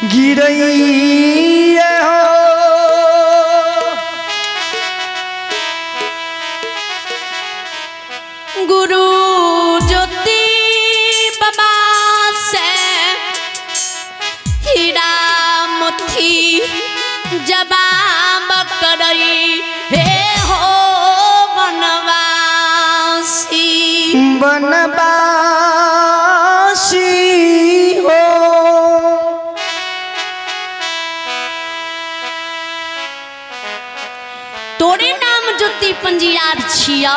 गिरैया हो गुरु ज्योति बाबा से हीरा मोती जवाब करई हे हो बनवासी बनवासी हो तोरे नाम ज्योति पंजियार छिया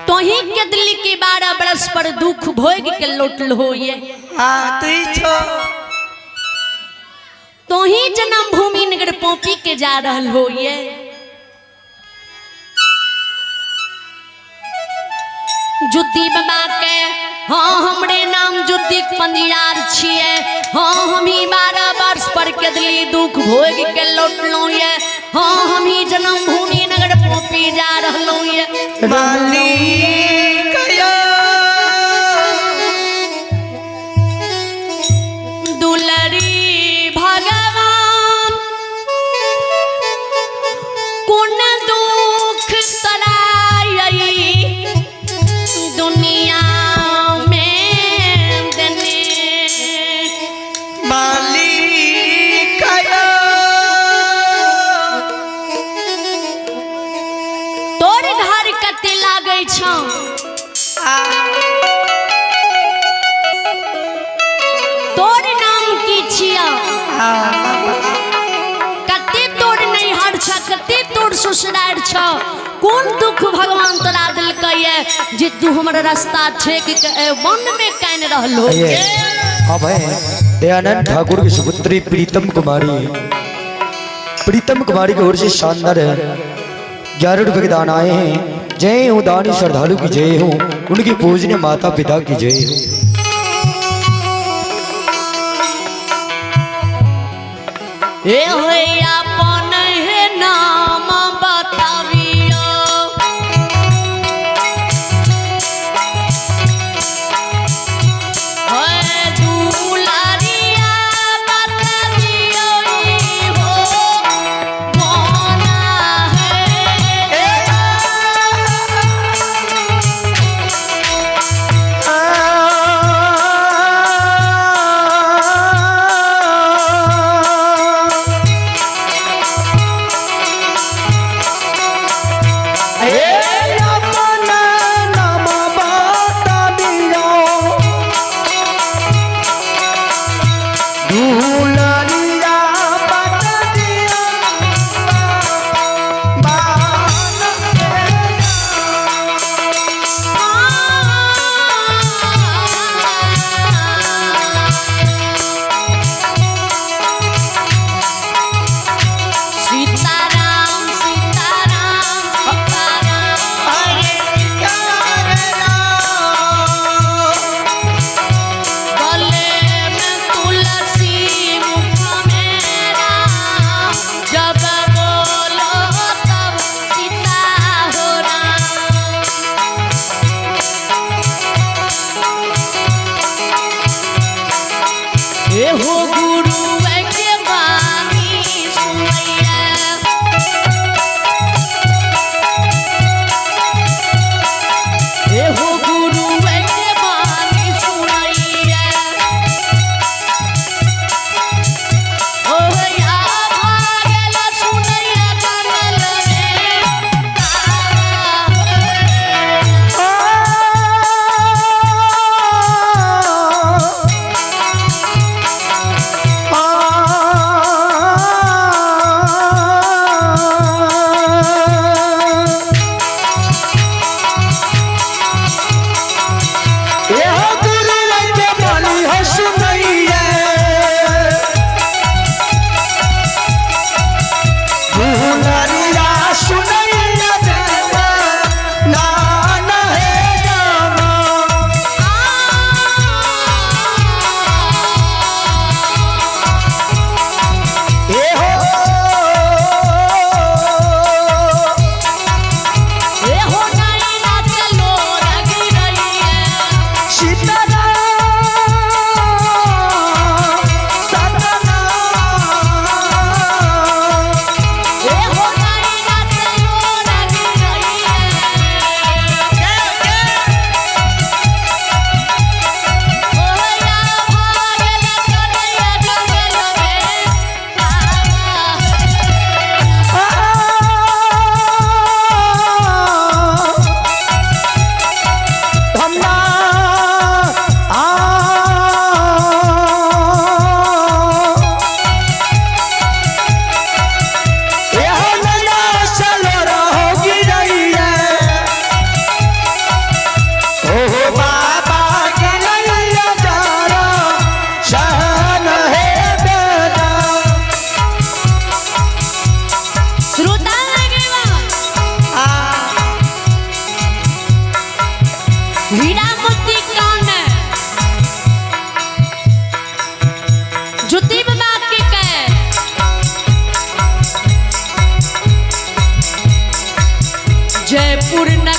तोही के दिल्ली के 12 बरस पर दुख भोग के लौटल हो ये तोही जन्म भूमि नगर पोपी के जा रहल हो ये ज्योति बाबा के हाँ हमरे नाम ज्योति पंजियार छिए हाँ हम ही 12 वर्ष पर के दिल्ली दुख भोग के लौटलो ये हाँ हम ही जन्म भूमि नगर पोपी जा रहलो ये मालिक दुलरी भगवान कोन दुख सराई दुनिया में देने मालिक तोर घर कते लागे छौ तोर नाम की छिया कते तोर नैहर छ कते तोर ससुराल छ कौन दुख भगवान तोरा दिलकै ये जे तू हमर रास्ता छेक के वन में कान रहलो अब है दयानंद ठाकुर की सुपुत्री प्रीतम कुमारी की ओर से शानदार है 11 रुपए के दान आए हैं। जय हो दानी श्रद्धालु की जय हो उनकी पूजनीय माता पिता की जय हो। ए होय अपन है नाम बतावियो होय दुलारिया बतावियो ई हो कोना है हो गुरु के वाणी सुनैया हो गुरु के वाणी सुनैया ओ या भागल सुनैया बनल रे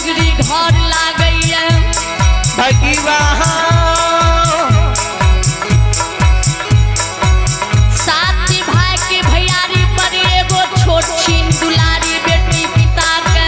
सगरी घर लागैया भगवान साथी भाई के भैयारी पर एगो छोट छीन दुलारी बेटी पिता के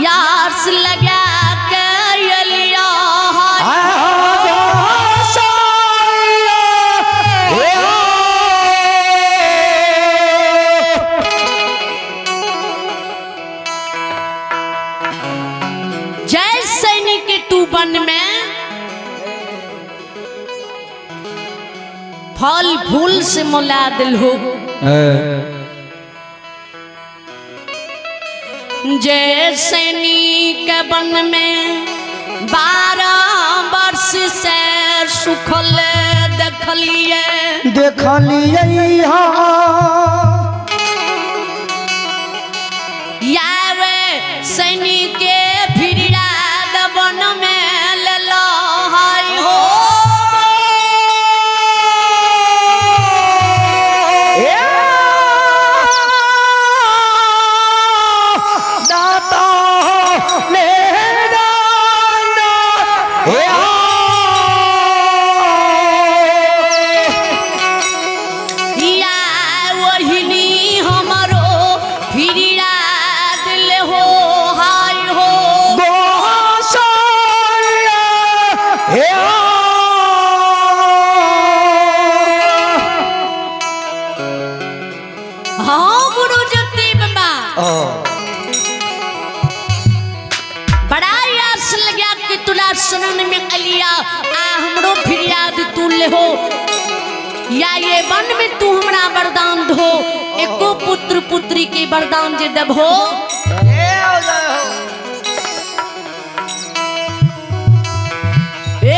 यार से लगा के ये लिया जय सैनिक के टूबन में फल फूल से मोला दिल हो जय सैनिक बन में 12 वर्ष से सुखल देखलिए यार सैनिक के फिर बन में ले लो हाय हो शरण में अलिया आ हमरो फिर याद तू ले हो या ये वन में तू हमरा वरदान दो एको पुत्र पुत्री के वरदान जे देब हो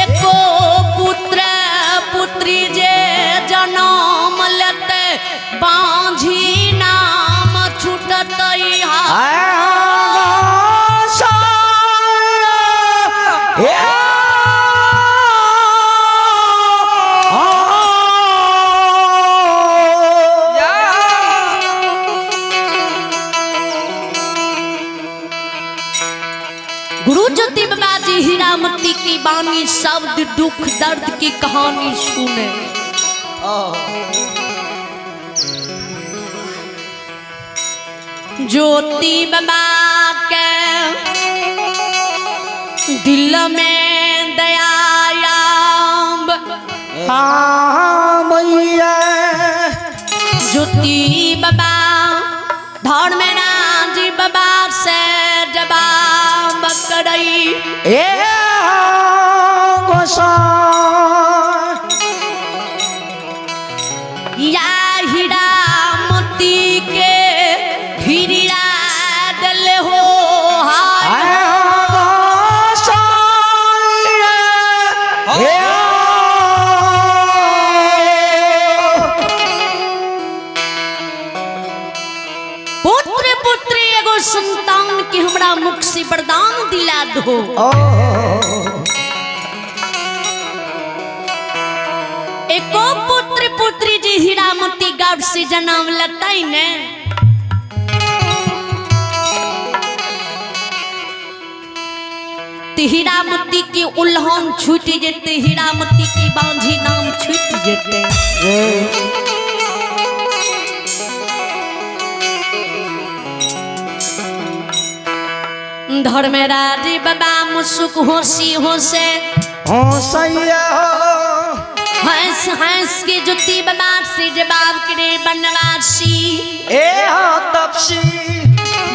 एको पुत्र पुत्री जे जन्म लेते बांझी नाम छूटत गुरु ज्योति बाबा जी हीरामती की बानी शब्द दुख दर्द की कहानी सुने ज्योति बाबा के दिल में दया ज्योति बाबा धर्मराज बाबा से जवाब करई या हीरामती के फिर दिल हो पुत्र पुत्री एगो संतान के हमरा मुख से वरदान दिला दो एको पुत्र पुत्री जी हीरामती गर्भ से जन्म लताई ने हीरामती के उल्हन छूट जेते हीरामती की बांझी नाम छूट जेते धर्मराज बाबा मुसुक होशी होसे हंस हंस के ज्योति बाबा से जवाब करे बनवासी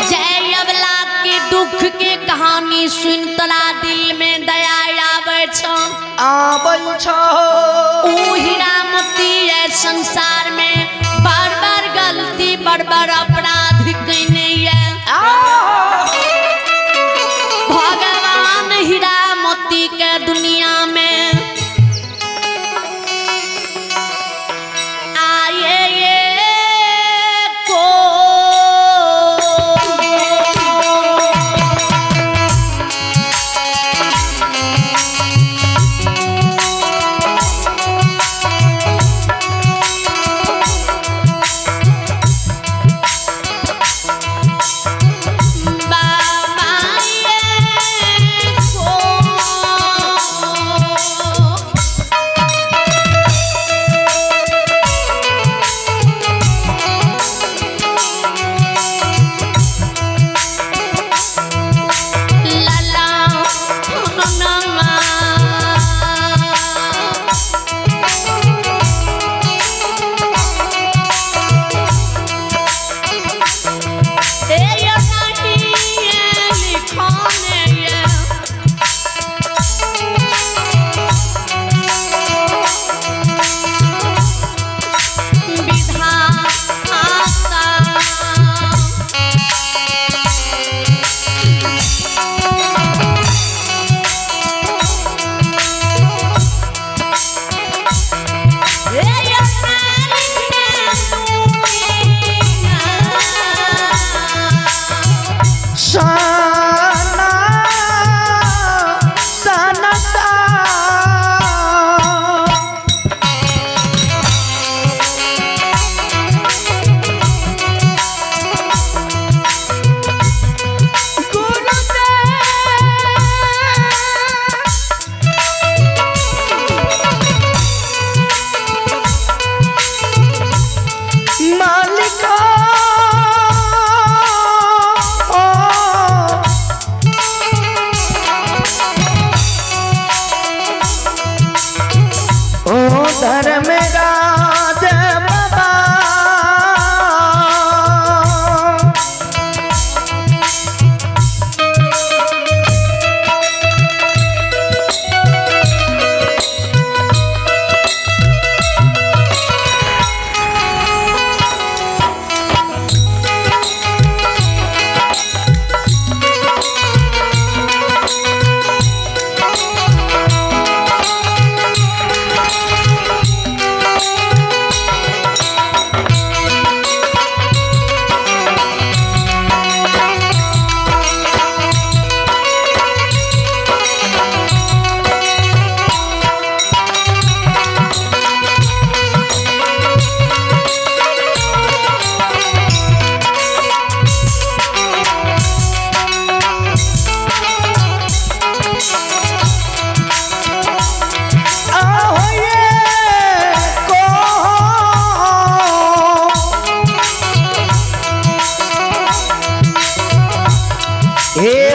जय अबला के दुख के कहानी सुन तला दिल में दया आवे छो ओ हीरामती है संसार में बार बार गलती बार बार अपराध कइने भगवान हीरामती के दुनिया में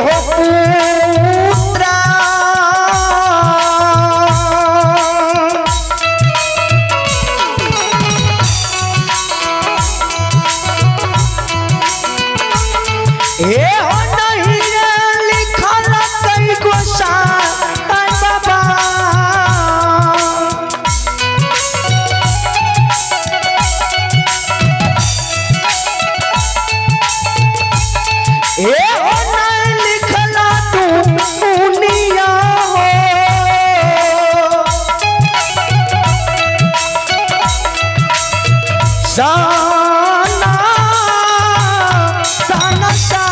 हो पुत्रा ए हो नहीं लिखल कई गोसा बाबा ए हो नहीं लिखला तू मुनिया हो साना साना सा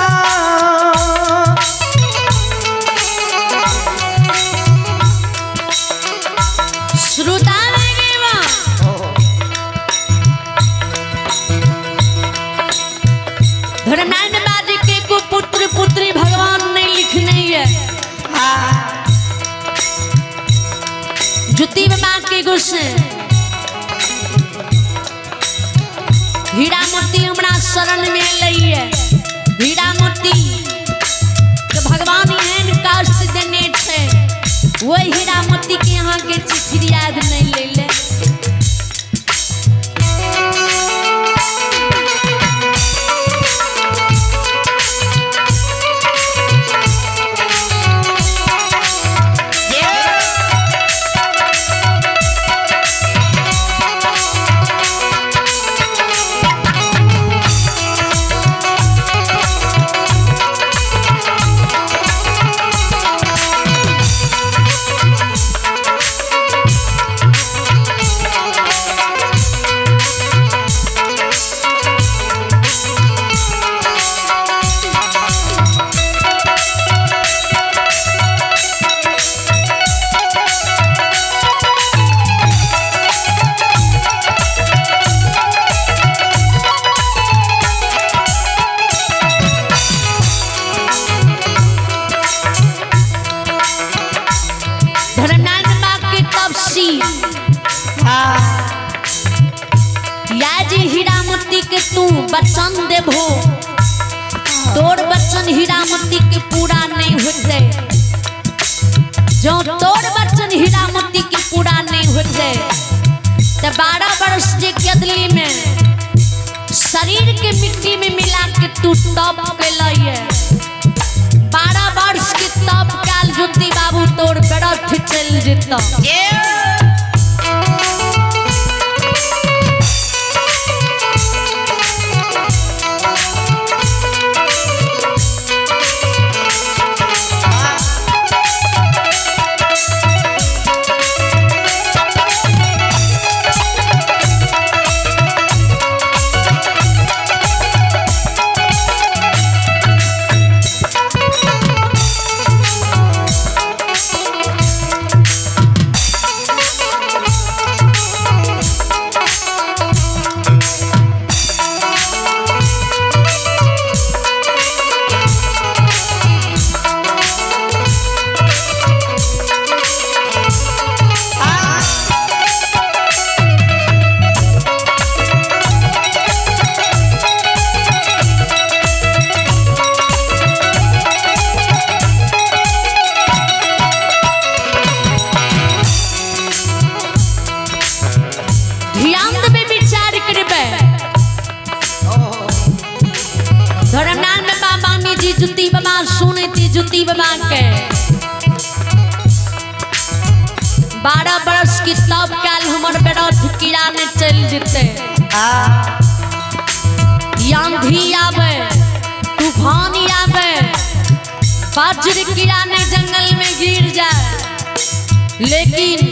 श्रोता लगे वहाँ धर्मनारायण बाजी के को पुत्र पुत्री भगवान ने लिखने है जुती बाबा के गुस्से हीरा मोती हमरा शरण में लई है हीरा मोती तो भगवान एहन कष्ट देने छे वो हीरा मोती के यहाँ के चिट्ठी याद नहीं ले ले तू बचन देबो तोर बचन हीरामती के पूरा नहीं होते जो तोर बचन हीरामती के पूरा नहीं होते तो 12 वर्ष के कदली में शरीर के मिट्टी में मिला के तू तप के लिए 12 वर्ष के तप काल ज्योति बाबू तोर बेरठ चल जेतो जुती बाबा सुने थी जुती बाबा के 12 बरस की तब काल हमर बेरठ कीड़ा ने चल जेते आंधी आवे तूफान आवे वज्र कीड़ा ने जंगल में गिर जाए लेकिन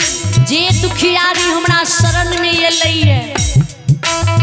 जे दुखियारी हमरा शरण में ये लई है